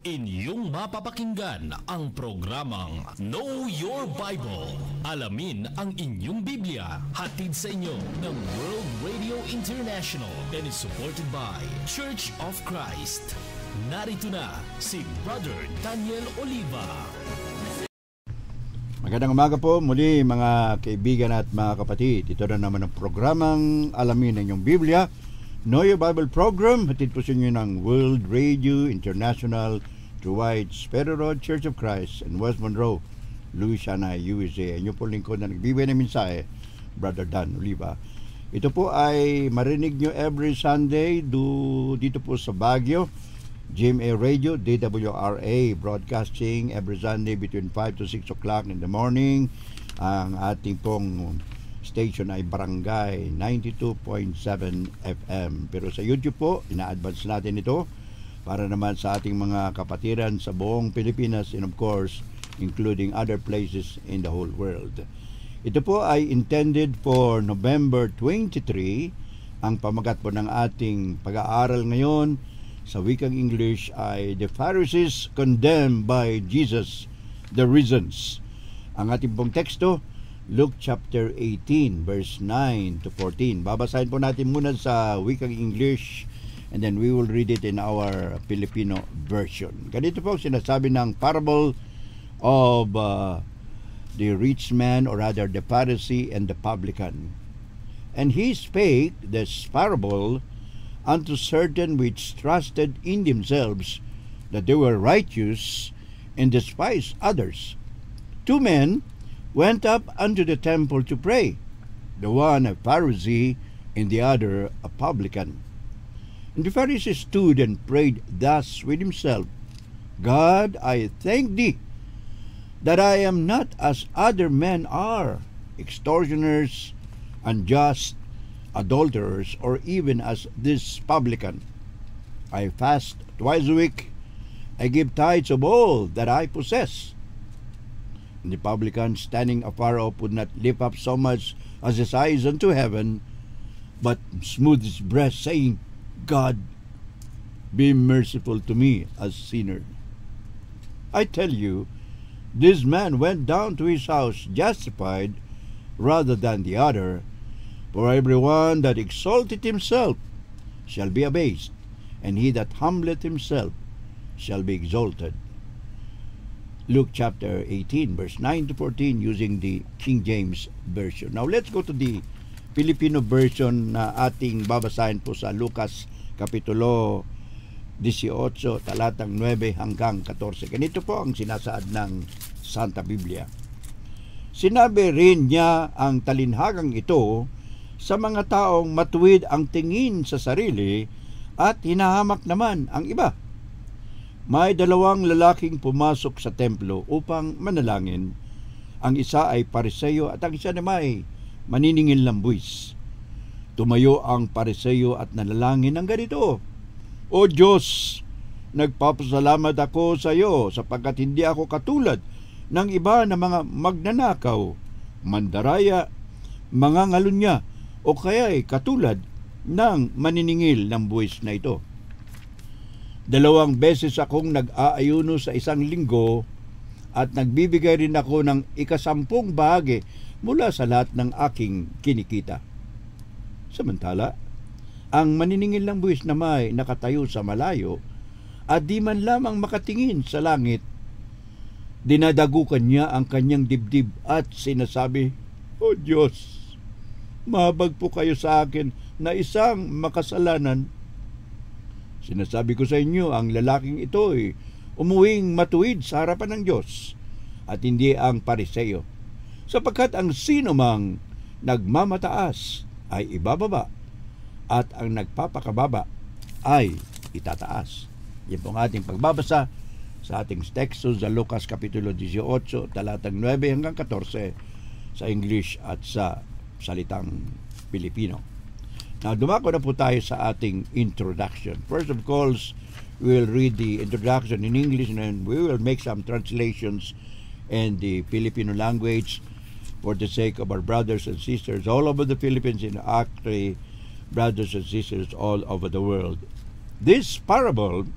Inyong mapapakinggan ang programang Know Your Bible. Alamin ang inyong Biblia. Hatid sa inyo ng World Radio International and is supported by Church of Christ. Narito na si Brother Daniel Oliva. Magandang umaga po muli mga kaibigan at mga kapatid. Ito na naman ang programang Alamin ang inyong Biblia. Know Your Bible program. Hatid po sa inyo ng World Radio International to White Sparrow Road Church of Christ in West Monroe, Louisiana, USA. Inyo po lingkod na nagbibigay ng mensahe, Brother Dan Oliva. Ito po ay marinig nyo every Sunday dito po sa Baguio, GMA Radio, DWRA, broadcasting every Sunday between 5 to 6 o'clock in the morning. Ang ating pong station ay Barangay 92.7 FM. Pero sa YouTube po, ina-advance natin ito para naman sa ating mga kapatiran sa buong Pilipinas and of course, including other places in the whole world. Ito po ay intended for November 23. Ang pamagat po ng ating pag-aaral ngayon sa wikang English ay The Pharisees Condemned by Jesus, The Reasons. Ang ating pong teksto, Luke chapter 18, verse 9 to 14. Babasahin po natin muna sa wikang English and then we will read it in our Filipino version. Ganito po sinasabi ng parable of the rich man, or rather the Pharisee and the publican. And he spake this parable unto certain which trusted in themselves that they were righteous, and despised others. Two men went up unto the temple to pray, the one a Pharisee, and the other a publican. And the Pharisee stood and prayed thus with himself, God, I thank thee that I am not as other men are, extortioners, unjust, adulterers, or even as this publican. I fast twice a week, I give tithes of all that I possess. And the publican, standing afar off, would not lift up so much as his eyes unto heaven, but smoothed his breast, saying, God, be merciful to me, a sinner. I tell you, this man went down to his house justified rather than the other. For everyone that exalteth himself shall be abased, and he that humbleth himself shall be exalted. Luke chapter 18, verse 9 to 14, using the King James Version. Now let's go to the Filipino version na ating babasahin po sa Lucas Kapitulo 18, talatang 9 hanggang 14. Ganito po ang sinasaad ng Santa Biblia. Sinabi rin niya ang talinhagang ito sa mga taong matuwid ang tingin sa sarili at hinahamak naman ang iba. May dalawang lalaking pumasok sa templo upang manalangin. Ang isa ay Pariseo at ang isa naman maniningil ng buwis. Tumayo ang Pariseo at nanalangin ng ganito, O Diyos, nagpapasalamat ako sa iyo sapagkat hindi ako katulad ng iba na mga magnanakaw, mandaraya, mga ngalunya, o kaya'y katulad ng maniningil ng buwis na ito. 2 beses akong nag-aayuno sa isang linggo at nagbibigay rin ako ng 10% bahagi mula sa lahat ng aking kinikita. Samantala, ang maniningil ng buwis na may nakatayo sa malayo at di man lamang makatingin sa langit, dinadagukan niya ang kanyang dibdib at sinasabi, O Diyos, mahabag po kayo sa akin na isang makasalanan. Sinasabi ko sa inyo, ang lalaking ito ay umuwing matuwid sa harapan ng Diyos at hindi ang Pariseo, sapagkat ang sino mang nagmamataas ay ibababa at ang nagpapakababa ay itataas. Yan po ang ating pagbabasa sa ating teksto sa Lucas Kapitulo 18, talatang 9 hanggang 14 sa English at sa salitang Pilipino. Now, dumako na po tayo sa ating introduction. First of course, we will read the introduction in English and then we will make some translations in the Filipino language for the sake of our brothers and sisters all over the Philippines and actually brothers and sisters all over the world. This parable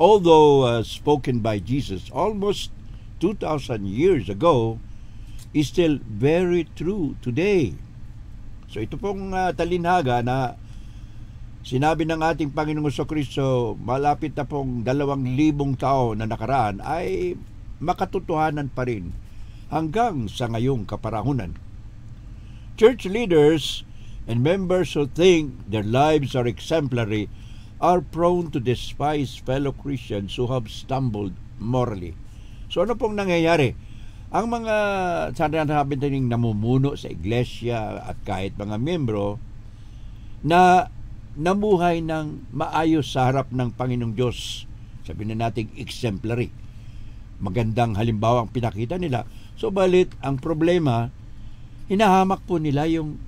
although spoken by Jesus almost 2,000 years ago, is still very true today. So ito pong talinhaga na sinabi ng ating Panginoong Jesucristo malapit na pong 2,000 taon na nakaraan ay makatotohanan pa rin hanggang sa ngayong kaparahunan. Church leaders and members who think their lives are exemplary are prone to despise fellow Christians who have stumbled morally. So ano pong nangyayari? Ang mga sanasabi nating namumuno sa iglesia at kahit mga membro na namuhay ng maayos sa harap ng Panginoong Diyos, sabihin na nating exemplary, magandang halimbawa ang pinakita nila. So balit ang problema, hinahamak po nila yung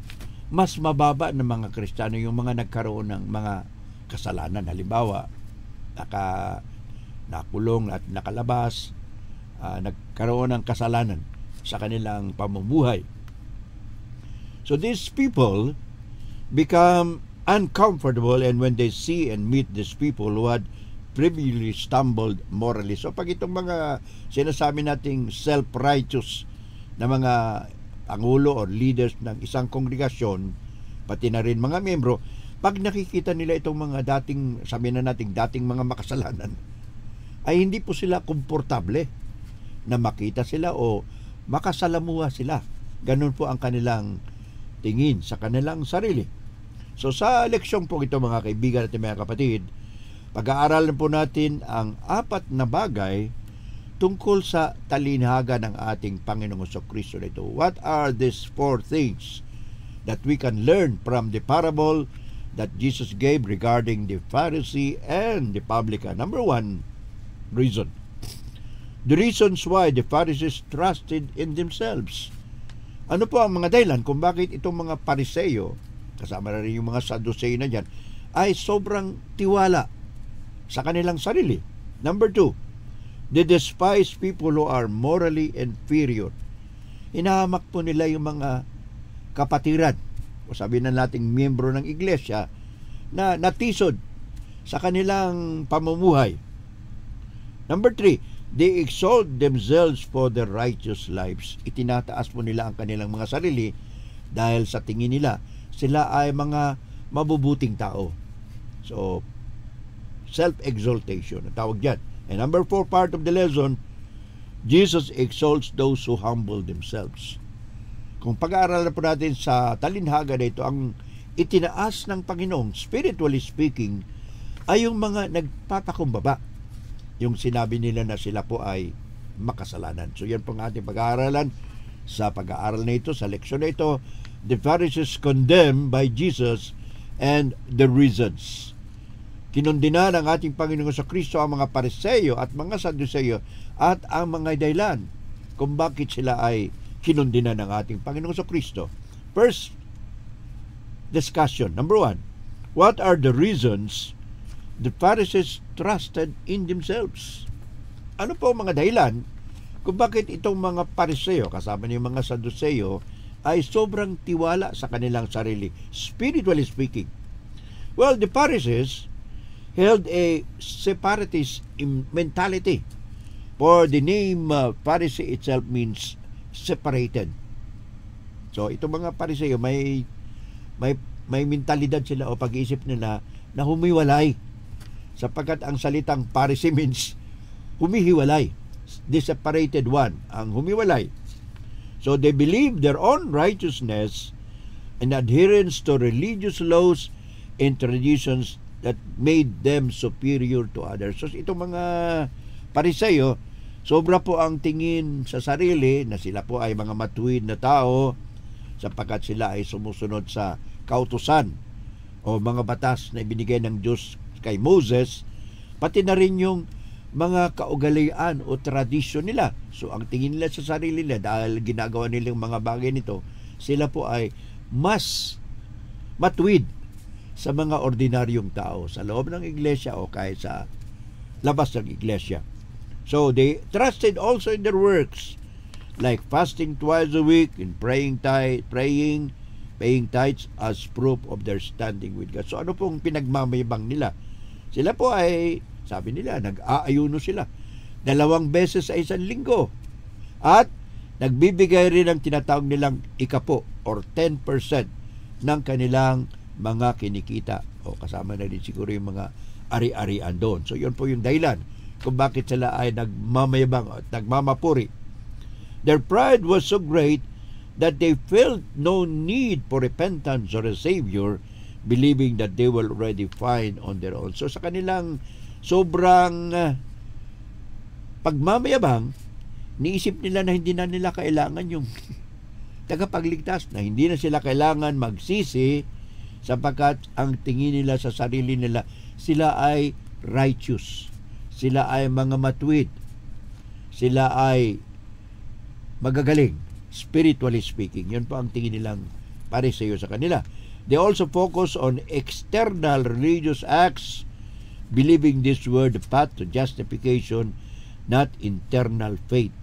mas mababa ng mga Kristiyano, yung mga nagkaroon ng mga kasalanan. Halimbawa, nakulong at nakalabas, nagkaroon ng kasalanan sa kanilang pamumuhay. So these people become uncomfortable and when they see and meet these people who had previously stumbled morally. So pag itong mga sinasabi nating self-righteous na mga pangulo or leaders ng isang kongregasyon, pati na rin mga miyembro, pag nakikita nila itong mga dating, sabihin na nating dating mga makasalanan, ay hindi po sila komportable na makita sila o makasalamuha sila. Ganun po ang kanilang tingin sa kanilang sarili. So sa leksyon po ito mga kaibigan at mga kapatid, pag-aaralan po natin ang 4 na bagay tungkol sa talinhaga ng ating Panginoong Jesucristo nito. What are these 4 things that we can learn from the parable that Jesus gave regarding the Pharisee and the publican? Number 1, reason. The reasons why the Pharisees trusted in themselves. Ano po ang mga dahilan kung bakit itong mga Pariseo, kasama na rin yung mga Sadduceo na dyan, ay sobrang tiwala sa kanilang sarili? Number 2, they despise people who are morally inferior. Hinahamak po nila yung mga kapatiran, o sabihin na nating miyembro ng iglesia, na natisod sa kanilang pamumuhay. Number 3, they exalt themselves for their righteous lives. Itinataas po nila ang kanilang mga sarili dahil sa tingin nila sila ay mga mabubuting tao. So, self-exaltation ang tawag dyan. And number 4, part of the lesson, Jesus exalts those who humble themselves. Kung pag-aaralan po natin sa talinhaga na ito, ang itinaas ng Panginoong, spiritually speaking, ay yung mga nagpapakumbaba. Yung sinabi nila na sila po ay makasalanan. So yan po ang ating pag-aaralan sa pag-aaral na ito, sa leksyon na ito, the Pharisees condemned by Jesus and the reasons. Kinundina ng ating Panginoong Jesucristo ang mga Pariseo at mga Sadduceo at ang mga dahilan kung bakit sila ay kinundina ng ating Panginoong Jesucristo. First discussion, number 1, what are the reasons the Pharisees trusted in themselves? Ano po ang mga dahilan kung bakit itong mga Pariseo, kasama niyo mga Sadduceo, ay sobrang tiwala sa kanilang sarili, spiritually speaking? Well, the Pharisees held a separatist mentality. For the name Pharisee itself means separated. So, itong mga Pariseo, may mentalidad sila o pag-iisip nila na humiwalay. Sapagkat ang salitang Pharisee means humihiwalay. The separated one, ang humiwalay. So they believe their own righteousness and adherence to religious laws and traditions that made them superior to others. So itong mga Pariseo, sobra po ang tingin sa sarili na sila po ay mga matuwid na tao sapagkat sila ay sumusunod sa kautusan o mga batas na ibinigay ng Diyos kay Moses, pati na rin yung mga kaugalian o tradisyon nila. So ang tingin nila sa sarili nila, dahil ginagawa nilang mga bagay nito, sila po ay mas matuwid sa mga ordinaryong tao sa loob ng iglesia o kahit sa labas ng iglesia. So they trusted also in their works, like fasting twice a week and paying tithes as proof of their standing with God. So ano pong pinagmamayabang nila? Sila po ay Sabi nila, nag-aayuno sila 2 beses sa isang linggo. At nagbibigay rin ng tinatawag nilang ikapo or 10% ng kanilang mga kinikita. O kasama na rin siguro yung mga ari-arian doon. So yun po yung dahilan kung bakit sila ay nagmamayabang at nagmamapuri. Their pride was so great that they felt no need for repentance or a Savior, believing that they will already find on their own. So sa kanilang sobrang pagmamayabang, niisip nila na hindi na nila kailangan yung tagapagligtas, na hindi na sila kailangan magsisi sapagkat ang tingin nila sa sarili nila, sila ay righteous, sila ay mga matuwid, sila ay magagaling, spiritually speaking. Yun po ang tingin nilang pariseyo sa kanila. They also focus on external religious acts, believing this were the path to justification, not internal faith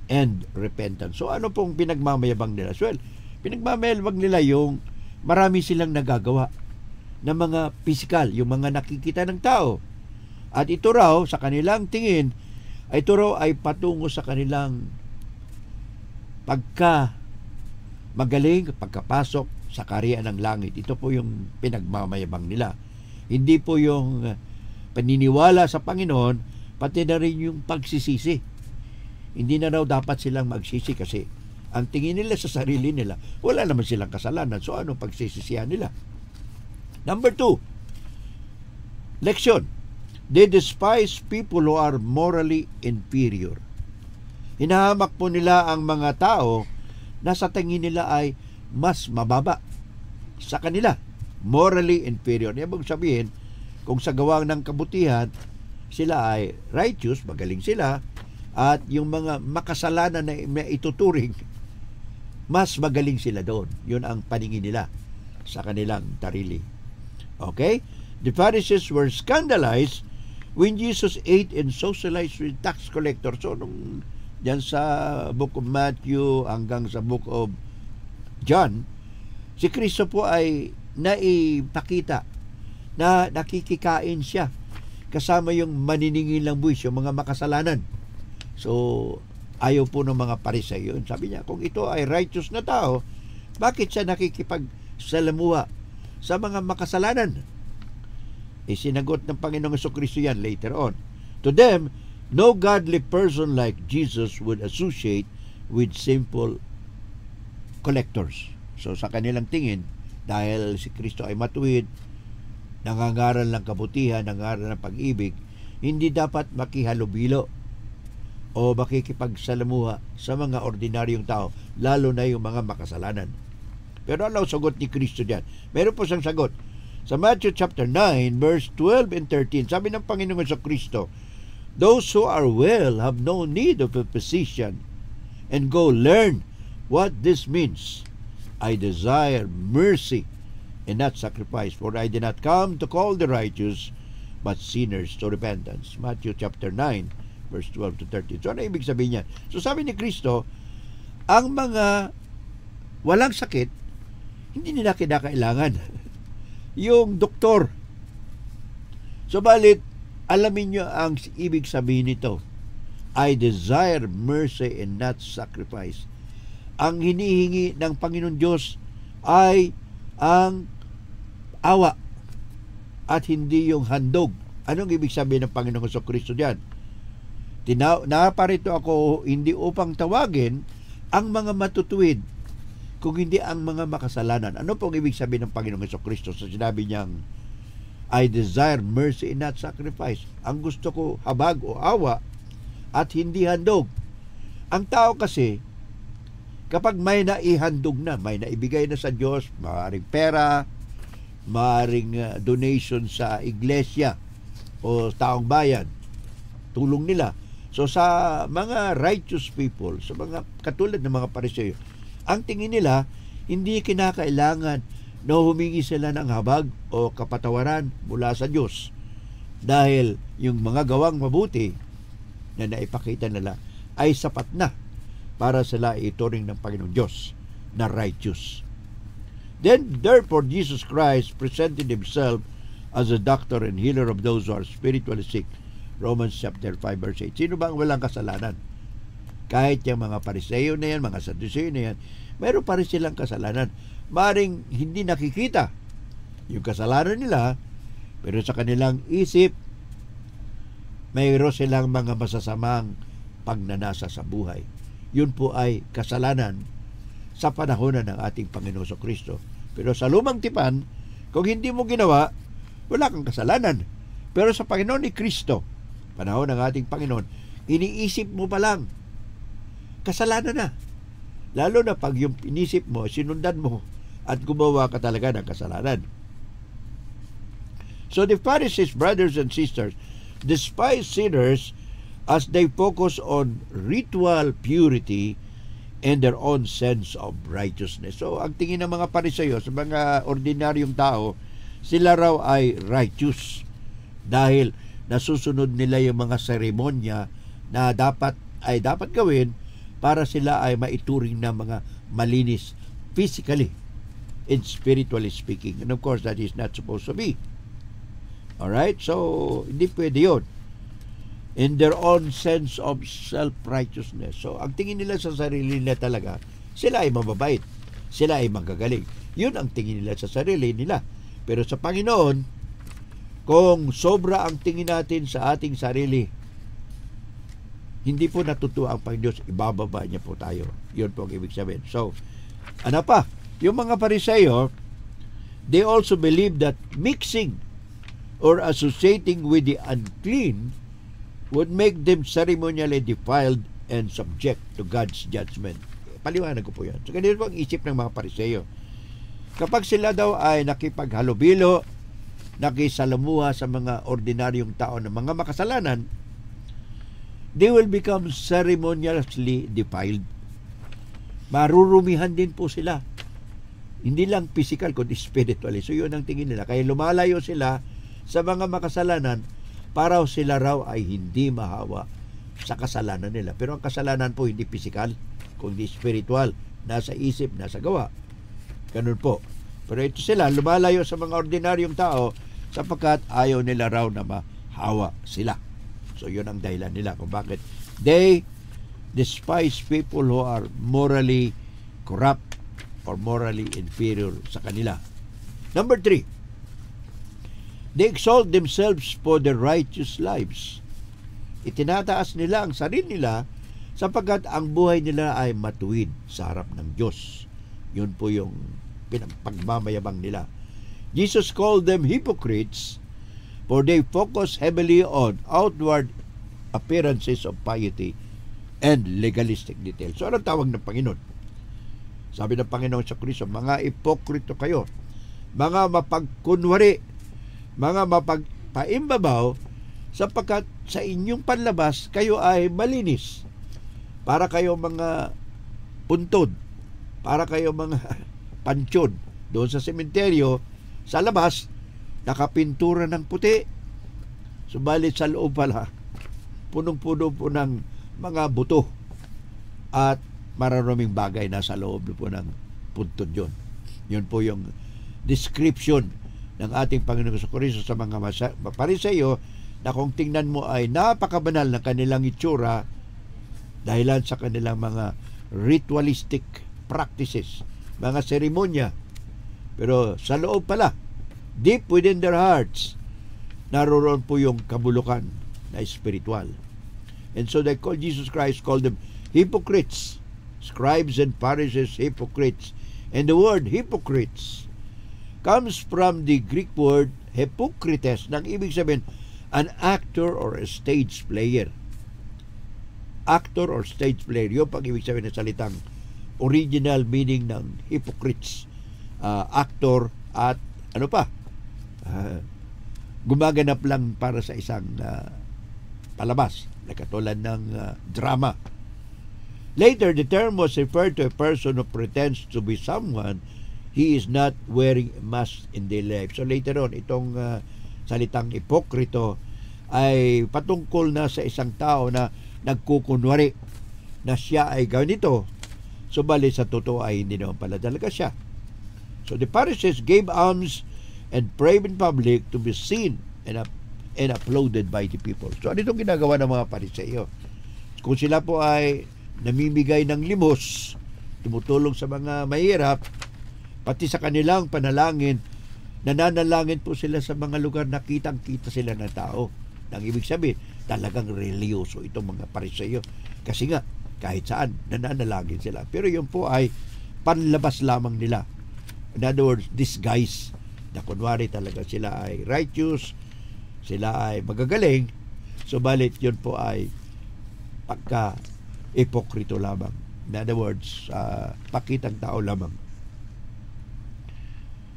and repentance. So ano pong pinagmamayabang nila? Well, pinagmamayabang nila yung marami silang nagagawa na mga physical, yung mga nakikita ng tao. At ito raw, sa kanilang tingin, ito raw ay patungo sa kanilang magaling, pagkapasok sa kaharian ng langit. Ito po yung pinagmamayabang nila. Hindi po yung paniniwala sa Panginoon, pati na rin yung pagsisisi. Hindi na raw dapat silang magsisi kasi ang tingin nila sa sarili nila, wala naman silang kasalanan. So ano pagsisisihan nila? Number 2, leksyon. They despise people who are morally inferior. Hinahamak po nila ang mga tao na sa tingin nila ay mas mababa sa kanila. Morally inferior. Ibig sabihin, kung sa gawa ng kabutihan, sila ay righteous, magaling sila, at yung mga makasalanan na ituturing, mas magaling sila doon. Yun ang paningin nila sa kanilang sarili. Okay? The Pharisees were scandalized when Jesus ate and socialized with tax collectors. So, nung dyan sa Book of Matthew hanggang sa Book of John, si Kristo po ay naipakita na nakikikain siya kasama yung maniningil ng buwis, yung mga makasalanan. So, ayaw po ng mga Pariseyo. Sabi niya, kung ito ay righteous na tao, bakit siya nakikipagsalamuha sa mga makasalanan? Sinagot ng Panginoong Jesucristo yan later on. To them, no godly person like Jesus would associate with simple collectors. So, sa kanilang tingin, dahil si Kristo ay matuwid, nangangaral ng kabutihan, nangangaral ng pag-ibig, hindi dapat makihalubilo o makikipagsalamuha sa mga ordinaryong tao, lalo na yung mga makasalanan. Pero ano sagot ni Kristo diyan? Meron po siyang sagot. Sa Matthew chapter 9, verse 12 and 13, sabi ng Panginoon sa Kristo, those who are well have no need of a physician, and go learn what this means. I desire mercy and not sacrifice, for I did not come to call the righteous, but sinners to repentance. Matthew chapter 9, verse 12 to 13. So ano ibig sabihin niyan? So sabi ni Kristo, ang mga walang sakit, hindi nila kinakailangan yung doktor. Subalit, alamin nyo ang ibig sabihin nito. I desire mercy and not sacrifice. Ang hinihingi ng Panginoon Diyos ay ang awa at hindi yung handog. Anong ibig sabihin ng Panginoong Jesucristo diyan? Naparito ako hindi upang tawagin ang mga matutuwid, kung hindi ang mga makasalanan. Ano pong ibig sabihin ng Panginoong Jesucristo sa sinabi niyang I desire mercy and not sacrifice? Ang gusto ko habag o awa at hindi handog. Ang tao kasi, kapag may naihandog na, may naibigay na sa Diyos, maaaring pera, maaaring donation sa iglesia o taong bayan, tulong nila. So sa mga righteous people, sa mga katulad ng mga Pariseyo, ang tingin nila, hindi kinakailangan na humingi sila ng habag o kapatawaran mula sa Diyos, dahil yung mga gawang mabuti na naipakita nila ay sapat na para sila ituring ng Panginoong Diyos na righteous. Then, therefore, Jesus Christ presented Himself as a doctor and healer of those who are spiritually sick. Romans chapter 5 verse 8. Sino ba ang walang kasalanan? Kahit yung mga Pariseo na yan, mga Sadduceo na yan, meron pa rin silang kasalanan. Maring hindi nakikita yung kasalanan nila, pero sa kanilang isip, mayroon silang mga masasamang pagnanasa sa buhay. Yun po ay kasalanan sa panahon ng ating Panginoon Kristo. Pero sa lumang tipan, kung hindi mo ginawa, wala kang kasalanan. Pero sa Panginoon ni Kristo, panahon ng ating Panginoon, iniisip mo pa lang, kasalanan na. Lalo na pag yung inisip mo, sinundan mo, at gumawa ka talaga ng kasalanan. So the Pharisees, brothers and sisters, despise sinners as they focus on ritual purity and their own sense of righteousness. So ang tingin ng mga Pariseo sa mga ordinaryong tao, sila raw ay righteous dahil nasusunod nila yung mga seremonya na dapat gawin para sila ay maituring na mga malinis physically and spiritually speaking. And of course, that is not supposed to be. Alright? So, hindi pwede yun. In their own sense of self-righteousness. So, ang tingin nila sa sarili nila talaga, sila ay mababait. Sila ay magagaling. Yun ang tingin nila sa sarili nila. Pero sa Panginoon, kung sobra ang tingin natin sa ating sarili, hindi po natutuwa ang Panginoon, ibababa niya po tayo. Yun po ang ibig sabihin. So, ano pa? Yung mga Pariseo, they also believe that mixing or associating with the unclean would make them ceremonially defiled and subject to God's judgment. Paliwanag ko po yan. So, ganito po ang isip ng mga Pariseo. Kapag sila daw ay nakipaghalubilo, nakisalamuha sa mga ordinaryong tao ng mga makasalanan, they will become ceremoniously defiled. Marurumihan din po sila. Hindi lang physical, kundi spiritually. So, yun ang tingin nila. Kaya lumalayo sila sa mga makasalanan para sila raw ay hindi mahawa sa kasalanan nila. Pero ang kasalanan po hindi physical, kundi spiritual. Nasa isip, nasa gawa. Ganun po. Pero ito sila, lumalayo sa mga ordinaryong tao sapagkat ayaw nila raw na mahawa sila. So, yun ang dahilan nila kung bakit they despise people who are morally corrupt or morally inferior sa kanila. Number 3, they exalt themselves for their righteous lives. Itinataas nila ang sarili nila sapagkat ang buhay nila ay matuwid sa harap ng Diyos. Yun po yung pagmamayabang nila. Jesus called them hypocrites for they focus heavily on outward appearances of piety and legalistic details. So, anong tawag ng Panginoon? Sabi ng Panginoon sa Kristo, mga ipokrito kayo, mga mapagkunwari, mga mapagpaimbabaw, sapagkat sa inyong panlabas kayo ay malinis. Para kayo mga puntod, para kayo mga pansyon. Doon sa sementeryo, sa labas, nakapintura ng puti. Subalit sa loob pala, punong-puno po ng mga buto at maraming bagay na sa loob po ng puntod yun. Yun po yung description ng ating Panginoon Kristo sa mga Pariseo na kung tingnan mo ay napakabanal ng kanilang itsura dahilan sa kanilang mga ritualistic practices, mga seremonya. Pero sa loob pala, deep within their hearts, naroon po yung kabulukan na spiritual. And so Jesus Christ called them hypocrites, scribes and Pharisees, hypocrites. And the word hypocrites comes from the Greek word hypokrites, nang ibig sabihin an actor or a stage player. Actor or stage player, yung pag-ibig sabihin ng salitang original meaning ng hypocrites. Actor at ano pa, gumaganap lang para sa isang palabas, na katulad ng drama. Later, the term was referred to a person who pretends to be someone he is not wearing a mask in their life. So later on, itong salitang ipokrito ay patungkol na sa isang tao na nagkukunwari na siya ay ganito, subalit sa totoo ay hindi naman pala talaga siya. So the Pharisees gave alms and prayed in public to be seen and applauded by the people. So ano itong ginagawa ng mga Pariseo? Kung sila po ay namimigay ng limos, tumutulong sa mga mahirap, pati sa kanilang panalangin, nananalangin po sila sa mga lugar na kitang-kita sila ng tao. Nang ibig sabihin, talagang religyoso itong mga Pariseo. Kasi nga, kahit saan, nananalangin sila. Pero yun po ay panlabas lamang nila. In other words, disguise. Na kunwari talaga sila ay righteous, sila ay magagaling, subalit yun po ay pagka-ipokrito lamang. In other words, pakitang tao lamang.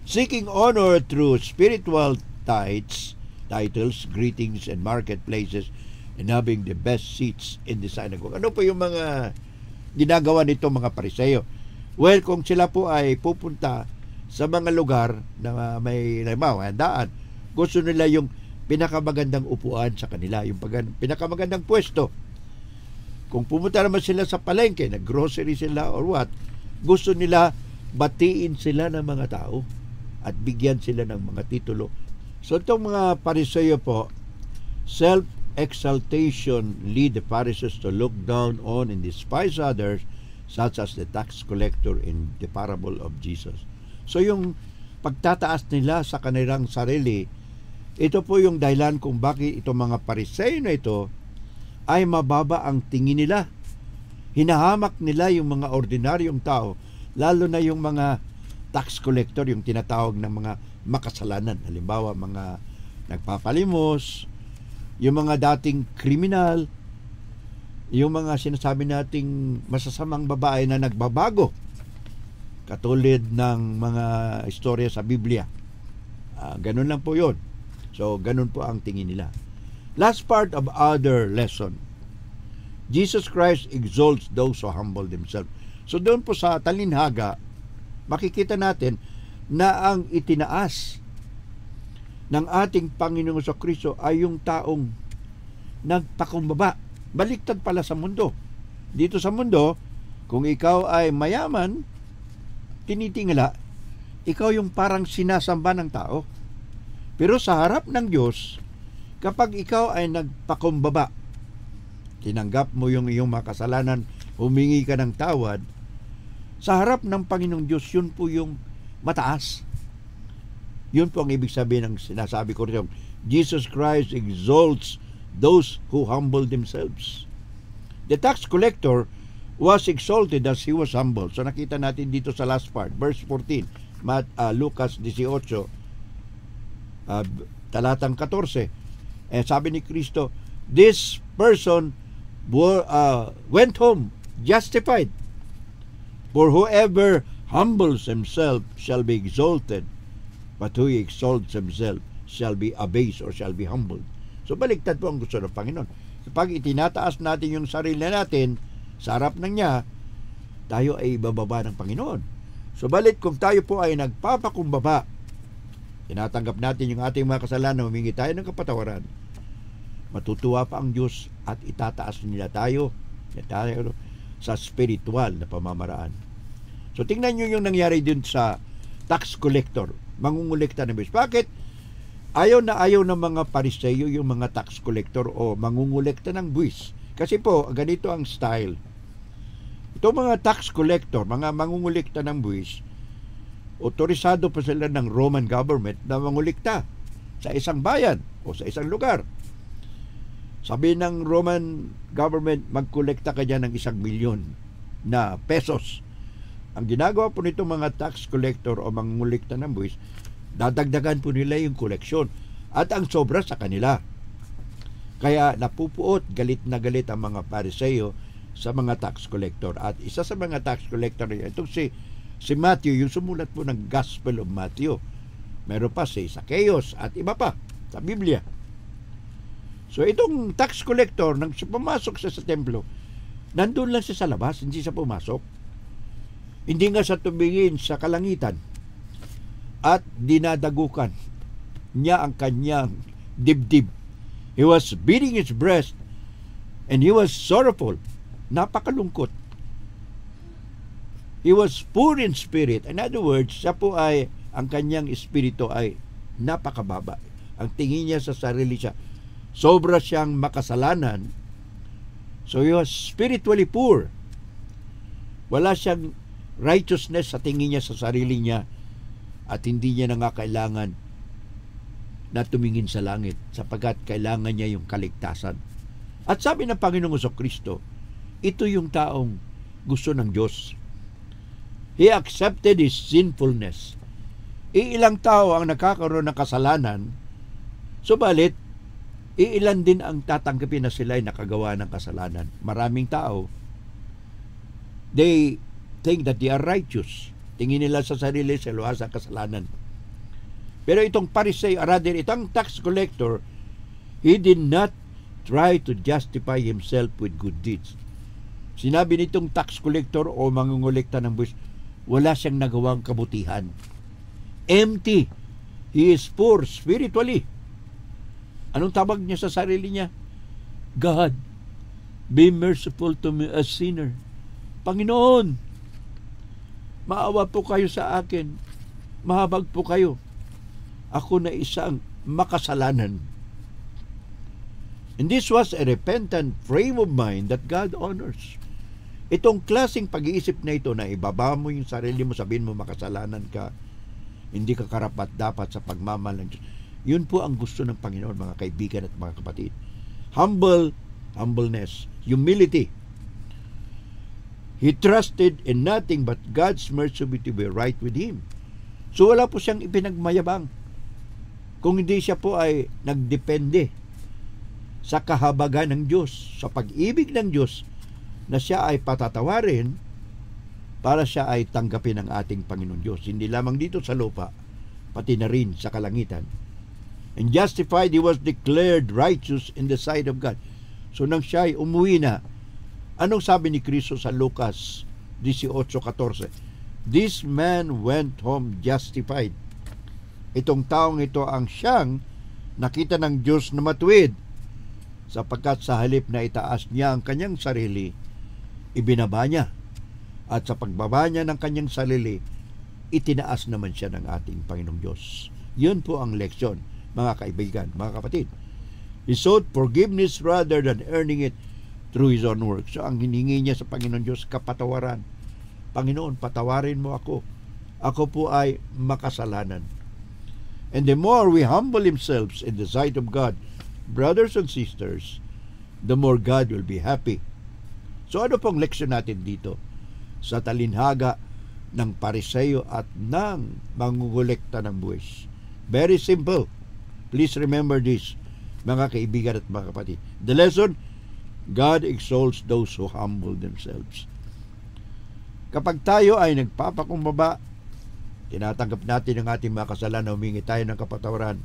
Seeking honor through spiritual titles, greetings, and marketplaces, and having the best seats in the synagogue. Ano po yung mga ginagawa nito mga Pariseo? Well, kung sila po ay pupunta sa mga lugar na may handaan, gusto nila yung pinakamagandang upuan sa kanila, yung pinakamagandang pwesto. Kung pumunta naman sila sa palengke, nag-grocery sila or what, gusto nila batiin sila ng mga tao at bigyan sila ng mga titulo. So itong mga Pariseo po, self-exaltation lead the Pharisees to look down on and despise others, such as the tax collector in the parable of Jesus. So yung pagtataas nila sa kanilang sarili, ito po yung dahilan kung bakit itong mga Pariseo na ito ay mababa ang tingin nila. Hinahamak nila yung mga ordinaryong tao, lalo na yung mga tax collector, yung tinatawag ng mga makasalanan. Halimbawa, mga nagpapalimos, yung mga dating kriminal, yung mga sinasabi nating masasamang babae na nagbabago, katulad ng mga istorya sa Biblia. Ganun lang po yun. So, ganun po ang tingin nila. Last part of other lesson. Jesus Christ exalts those who humble themselves. So, doon po sa talinhaga, makikita natin na ang itinaas ng ating Panginoong Kristo ay yung taong nagpakumbaba. Baliktad pala sa mundo. Dito sa mundo, kung ikaw ay mayaman, tinitingala, ikaw yung parang sinasamba ng tao. Pero sa harap ng Diyos, kapag ikaw ay nagpakumbaba, tinanggap mo yung iyong makasalanan, humingi ka ng tawad, sa harap ng Panginoong Diyos, yun po yung mataas. Yun po ang ibig sabihin ng sinasabi ko rin. Jesus Christ exalts those who humble themselves. The tax collector was exalted as he was humble. So nakita natin dito sa last part, verse 14, Lucas 18, talatang 14. Sabi ni Kristo, this person went home justified. For whoever humbles himself shall be exalted, but who exalts himself shall be abased or shall be humbled. So baliktad po ang gusto ng Panginoon. Kapag itinataas natin yung sarili natin sa harap ng Niya, tayo ay bababa ng Panginoon. So balit kung tayo po ay nagpapakumbaba, tinatanggap natin yung ating mga kasalanan, humingi tayo ng kapatawaran, matutuwa pa ang Diyos at itataas nila tayo sa spiritual na pamamaraan. So tingnan nyo yung nangyari din sa tax collector, mangungulekta ng buwis. Bakit? Ayaw ng mga Pariseo yung mga tax collector o mangungulekta ng buwis. Kasi po, ganito ang style. Itong mga tax collector, mga mangungulekta ng buwis, otorisado pa sila ng Roman government na mangulikta sa isang bayan o sa isang lugar. Sabi ng Roman government, magkolekta ka dyan ng 1 milyon na pesos. Ang ginagawa po nitong mga tax collector o mangulikta ng buwis, dadagdagan po nila yung koleksyon at ang sobra sa kanila. Kaya napupuot, galit na galit ang mga Pariseo sa mga tax collector. At isa sa mga tax collector, itong si Matthew, yung sumulat po ng Gospel of Matthew. Meron pa si Zacchaeus at iba pa sa Biblia. So itong tax collector, nang pumasok siya sa templo, nandun lang siya sa labas, hindi siya pumasok. Hindi nga sa tumingin sa kalangitan at dinadagukan niya ang kanyang dibdib. He was beating his breast and he was sorrowful. Napakalungkot. He was poor in spirit. In other words, siya po ay, ang kanyang espiritu ay napakababa. Ang tingin niya sa sarili siya, sobra siyang makasalanan. So he was spiritually poor. Wala siyang righteousness sa tingin niya sa sarili niya at hindi niya nangakailangan na tumingin sa langit sapagkat kailangan niya yung kaligtasan. At sabi ng Panginoong Jesucristo, ito yung taong gusto ng Diyos. He accepted his sinfulness. Iilang tao ang nakakaroon ng kasalanan, subalit iilan din ang tatanggapin na sila ay nakagawa ng kasalanan. Maraming tao, they think that they are righteous. Tingin nila sa sarili sa luwas sa kasalanan. Pero itong Pharisee, rather itong tax collector, he did not try to justify himself with good deeds. Sinabi nitong tax collector o mangungulekta ng buwis, wala siyang nagawang kabutihan. Empty. He is poor spiritually. Anong tawag niya sa sarili niya? God, be merciful to me, a sinner. Panginoon, maawa po kayo sa akin. Mahabag po kayo. Ako na isang makasalanan. And this was a repentant frame of mind that God honors. Itong klaseng pag-iisip na ito na ibaba mo yung sarili mo, sabihin mo makasalanan ka, hindi ka karapat-dapat sa pagmamahal ng Diyos. Yun po ang gusto ng Panginoon, mga kaibigan at mga kapatid. Humbleness, humility. He trusted in nothing but God's mercy to be right with him. So wala po siyang ipinagmayabang. Kung hindi siya po ay nagdepende sa kahabagan ng Diyos, sa pag-ibig ng Diyos, na siya ay patatawarin para siya ay tanggapin ng ating Panginoon Diyos. Hindi lamang dito sa lupa, pati na rin sa kalangitan. And justified, he was declared righteous in the sight of God. So nang siya ay umuwi na, anong sabi ni Kristo sa Lucas 18:14? This man went home justified. Itong taong ito ang siyang nakita ng Diyos na matuwid, sapagkat sa halip na itaas niya ang kanyang sarili, ibinaba niya. At sa pagbaba niya ng kanyang sarili, itinaas naman siya ng ating Panginoong Diyos. Yun po ang leksyon, mga kaibigan, mga kapatid. He sought forgiveness rather than earning it through his own work. So ang hiningi niya sa Panginoon Diyos, kapatawaran. Panginoon, patawarin mo ako. Ako po ay makasalanan. And the more we humble ourselves in the sight of God, brothers and sisters, the more God will be happy. So ano pong leksyon natin dito? Sa talinhaga ng Pariseo at ng mangungulekta ng buwis. Very simple. Please remember this, mga kaibigan at mga kapatid. The lesson, God exalts those who humble themselves. Kapag tayo ay nagpapakumbaba, tinatanggap natin ang ating mga kasalanan, humingi tayo ng kapatawaran,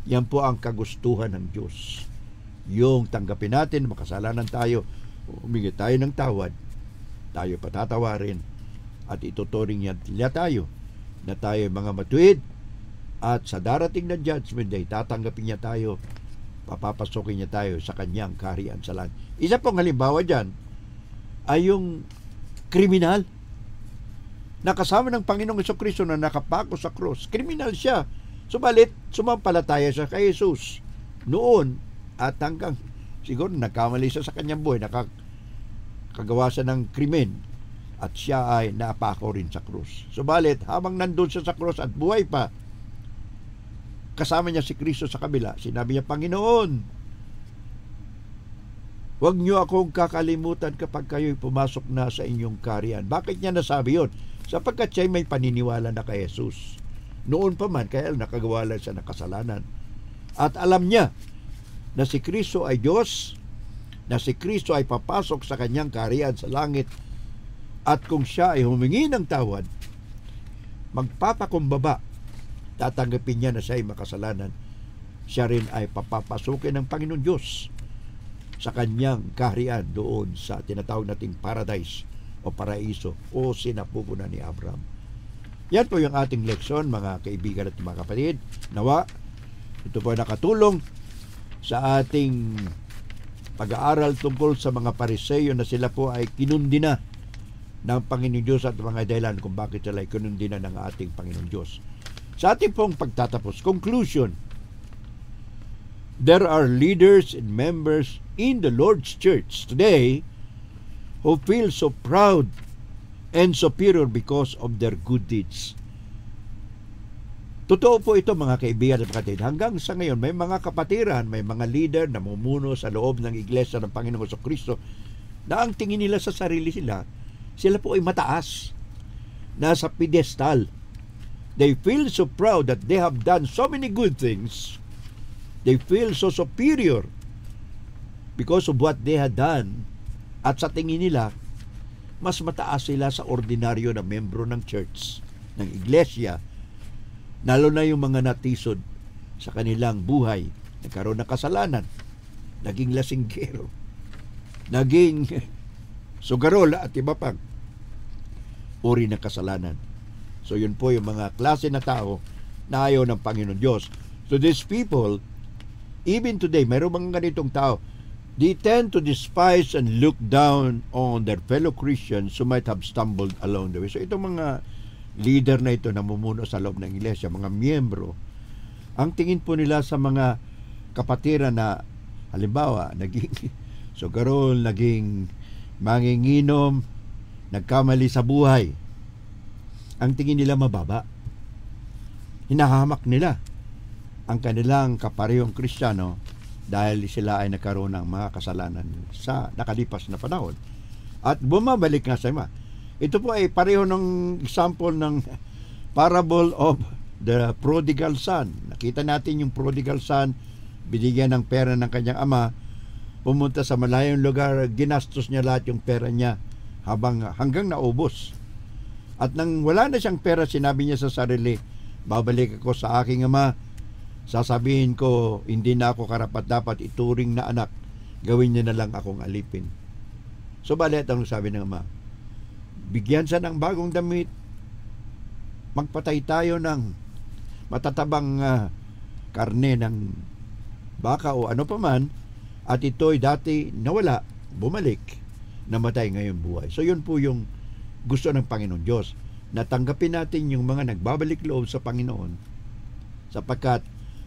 yan po ang kagustuhan ng Diyos. Yung tanggapin natin, makasalanan tayo, humingi tayo ng tawad, tayo patatawarin, at ituturing niya tayo na tayo mga matuwid, at sa darating na judgment day, tatanggapin niya tayo, papapasokin niya tayo sa kanyang kaharian sa langit. Isa pong halimbawa dyan ay yung kriminal na kasama ng Panginoong Jesucristo na nakapako sa krus. Kriminal siya. Subalit, sumampalataya siya kay Jesus noon at hanggang siguro nagkamali siya sa kanyang buhay, nakagawa siya ng krimen at siya ay napako rin sa krus. Subalit, habang nandun siya sa krus at buhay pa, kasama niya si Kristo sa kabila, sinabi niya, Panginoon, huwag niyo akong kakalimutan kapag kayo'y pumasok na sa inyong kaharian. Bakit niya nasabi yun? Sapagkat siya may paniniwala na kay Jesus. Noon pa man, kaya nakagawa lang siya ng kasalanan. At alam niya na si Kristo ay Diyos, na si Kristo ay papasok sa kanyang kaharian sa langit, at kung siya ay humingi ng tawad, magpapakumbaba, tatanggapin niya na siya ay makasalanan, siya rin ay papapasukin ng Panginoon Diyos sa kanyang kaharian doon sa tinatawag nating paradise o paraiso o sinapupunan ni Abraham. Yan po yung ating leksyon, mga kaibigan at mga kapatid. Nawa, ito po nakatulong sa ating pag-aaral tungkol sa mga Pariseo na sila po ay kinundi na ng Panginoon Diyos at mga dahilan kung bakit sila ay kinundi na ng ating Panginoon Diyos. Sa ating pong pagtatapos, conclusion, There are leaders and members in the Lord's Church today who feel so proud and superior because of their good deeds. Totoo po ito mga kaibigan at kapatid. Hanggang sa ngayon, may mga kapatiran, may mga leader na mumuno sa loob ng Iglesia ng Panginoong Jesucristo na ang tingin nila sa sarili sila po ay mataas. Nasa pedestal. They feel so proud that they have done so many good things. They feel so superior because of what they had done. At sa tingin nila, mas mataas sila sa ordinaryo na membro ng church, ng iglesia, lalo na yung mga natisod sa kanilang buhay, nagkaroon ng kasalanan, naging lasinggero, naging sugarol at iba pang uri ng kasalanan. So yun po yung mga klase na tao na ayaw ng Panginoon Diyos. So these people, even today, mayroong mga ganitong tao, they tend to despise and look down on their fellow Christians who might have stumbled along the way. So itong mga leader na ito na mumuno sa loob ng iglesia, mga miyembro, ang tingin po nila sa mga kapatiran na halimbawa, naging sugarol, naging manginginom, nagkamali sa buhay, ang tingin nila mababa. Hinahamak nila ang kanilang kaparehong Kristiyano dahil sila ay nagkaroon ng mga kasalanan sa nakalipas na panahon. At bumabalik nga sa iba. Ito po ay pareho ng example ng parable of the prodigal son. Nakita natin yung prodigal son, binigyan ng pera ng kanyang ama, pumunta sa malayong lugar, ginastos niya lahat yung pera niya hanggang naubos. At nang wala na siyang pera, sinabi niya sa sarili, babalik ako sa aking ama, sasabihin ko, hindi na ako karapat-dapat ituring na anak, gawin niya na lang akong alipin. So balit ang sabi ng ama, bigyan siya ng bagong damit, magpatay tayo ng matatabang karne ng baka o ano paman, at ito'y dati nawala, bumalik, namatay ngayon buhay. So yun po yung gusto ng Panginoon Diyos, na tanggapin natin yung mga nagbabalik loob sa Panginoon, sapagkat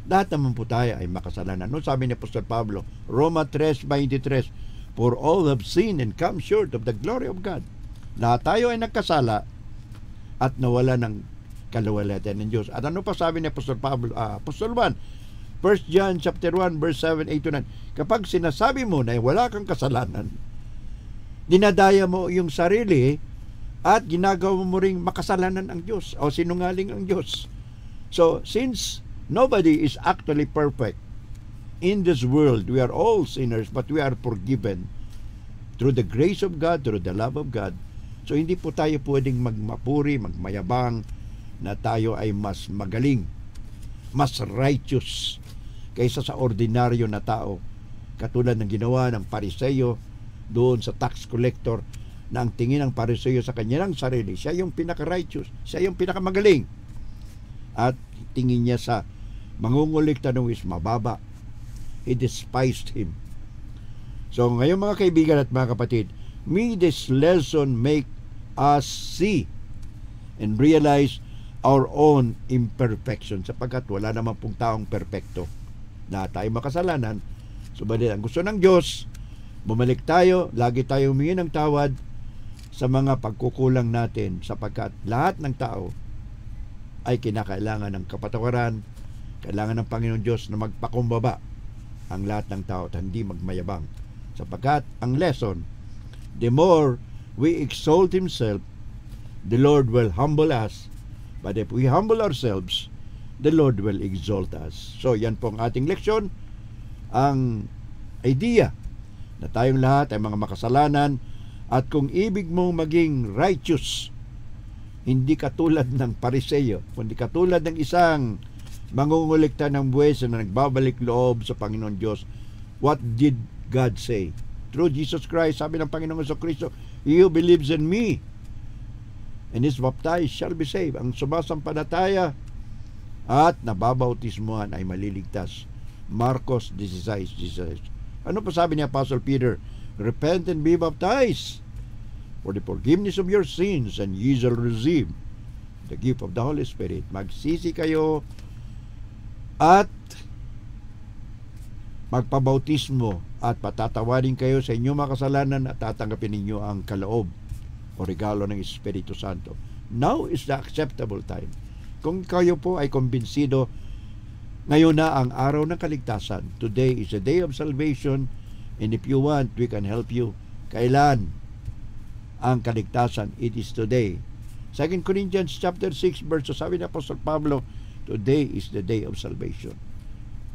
lahat naman po tayo ay makasalanan. No, sabi ni Apostol Pablo, Roma 3:23, for all have sinned and come short of the glory of God. Lahat tayo ay nagkasala at nawala ng kaluwalhatian ng Diyos. At ano pa sabi ni Apostol Pablo, Apostol 1, 1 John chapter 1 verse 7, 8 to 9, kapag sinasabi mo na wala kang kasalanan, dinadaya mo yung sarili at ginagawa mo ring makasalanan ang Diyos o sinungaling ang Diyos. So, since nobody is actually perfect in this world, we are all sinners, but we are forgiven through the grace of God, through the love of God. So, hindi po tayo pwedeng magmapuri, magmayabang na tayo ay mas magaling, mas righteous kaysa sa ordinaryo na tao. Katulad ng ginawa ng Pariseyo doon sa tax collector, na ang tingin ng Pariseyo sa kanyang sarili, siya yung pinaka-righteous, siya yung pinakamagaling. At tingin niya sa mangungulikta ng is mababa. He despised him. So ngayon mga kaibigan at mga kapatid, may this lesson make us see and realize our own imperfection, sapagkat wala naman pong taong perpekto. Lahat tayo makasalanan. Subalit ang gusto ng Diyos, bumalik tayo, lagi tayo humingi ng tawad sa mga pagkukulang natin, sapagkat lahat ng tao ay kinakailangan ng kapatawaran, kailangan ng Panginoon Diyos na magpakumbaba ang lahat ng tao at hindi magmayabang. Sapagkat ang lesson, the more we exalt Himself, the Lord will humble us. But if we humble ourselves, the Lord will exalt us. So yan po ang ating leksyon, ang idea na tayong lahat ay mga makasalanan, at kung ibig mong maging righteous, hindi katulad ng Pariseyo, kundi katulad ng isang mangungulikta ng buwis na nagbabalik loob sa Panginoon Diyos, what did God say? Through Jesus Christ, sabi ng Panginoong Jesucristo, he who believes in me and is baptized shall be saved. Ang sumasampalataya at nababautismuhan ay maliligtas. Marcos 16:16. Ano pa sabi ni Apostle Peter? Repent and be baptized for the forgiveness of your sins, and ye shall receive the gift of the Holy Spirit. Magsisi kayo at magpabautismo at patatawarin kayo sa inyong mga kasalanan at tatanggapin ninyo ang kaloob o regalo ng Espiritu Santo. Now is the acceptable time. Kung kayo po ay kumbinsido, ngayon na ang araw ng kaligtasan. Today is the day of salvation, and if you want, we can help you. Kailan ang kaligtasan? It is today. 2 Corinthians chapter 6 verse, sabi ni Apostol Pablo, today is the day of salvation.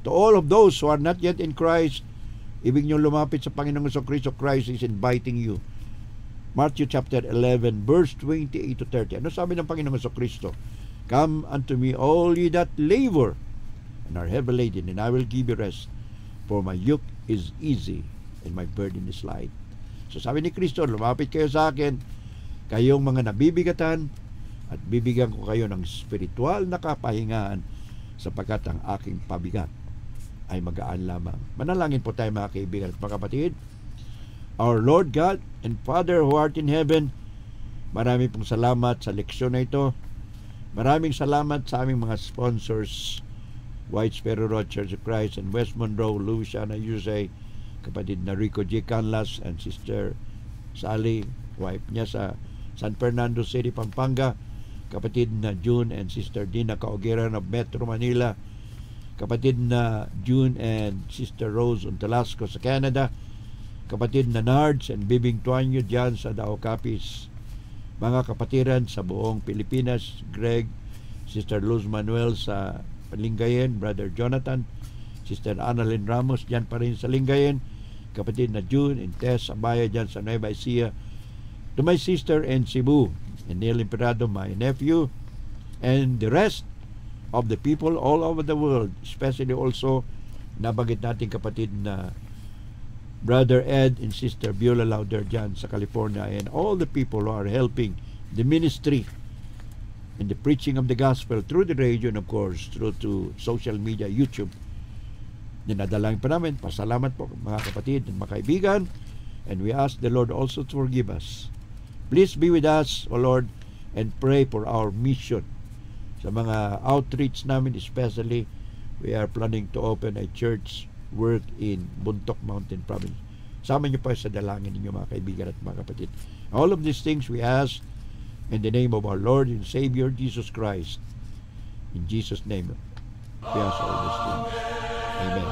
To all of those who are not yet in Christ, ibig nyo lumapit sa Panginoong Kristo. Christ is inviting you. Matthew chapter 11 verse 28 to 30. Ano sabi ng Panginoong Kristo? Come unto me all ye that labor and are heavy laden, and I will give you rest. For my yoke is easy and my burden is light. So sabi ni Kristo, lumapit kayo sa akin, kayong mga nabibigatan, at bibigyan ko kayo ng spiritual na kapahingahan, sapagkat ang aking pabigat ay magaan lamang. Manalangin po tayo mga kaibigan at mga kapatid. Our Lord God and Father who art in heaven, marami pong salamat sa leksyon na ito. Maraming salamat sa aming mga sponsors, White Sparrow Road Church of Christ and West Monroe, Louisiana, USA, kapatid na Rico J. Canlas and Sister Sally, wife niya sa San Fernando City, Pampanga, kapatid na June and Sister Dina Kaogeran of Metro Manila, kapatid na June and Sister Rose Untalasco sa Canada, kapatid na Nards and Bibing Tuanyo dyan sa Dao Capiz, mga kapatiran sa buong Pilipinas, Greg, Sister Luz Manuel sa Lingayen, Brother Jonathan, Sister Annalyn Ramos dyan pa rin sa Lingayen, kapatid na June and Tess Abaya dyan sa Nueva Ecija, to my sister in Cebu, and Neil Imperado, my nephew, and the rest of the people all over the world, especially also nabanggit natin kapatid na Brother Ed and Sister Beulah Lauder dyan sa California, and all the people who are helping the ministry and the preaching of the gospel through the radio and of course through to social media, YouTube. Dinadalangin pa namin, pasalamat po mga kapatid and mga kaibigan, and we ask the Lord also to forgive us. Please be with us, O Lord, and pray for our mission. Sa mga outreach namin, especially, we are planning to open a church work in Buntok Mountain Province. Sama niyo pa sa dalangin ninyo mga kaibigan at mga kapatid. All of these things we ask in the name of our Lord and Savior Jesus Christ. In Jesus' name, we ask all these things. Amen.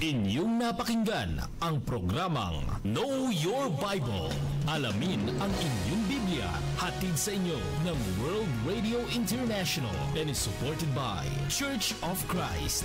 Inyong napakinggan ang programang Know Your Bible. Alamin ang inyong Biblia. Hatid sa inyo ng World Radio International and is supported by Church of Christ.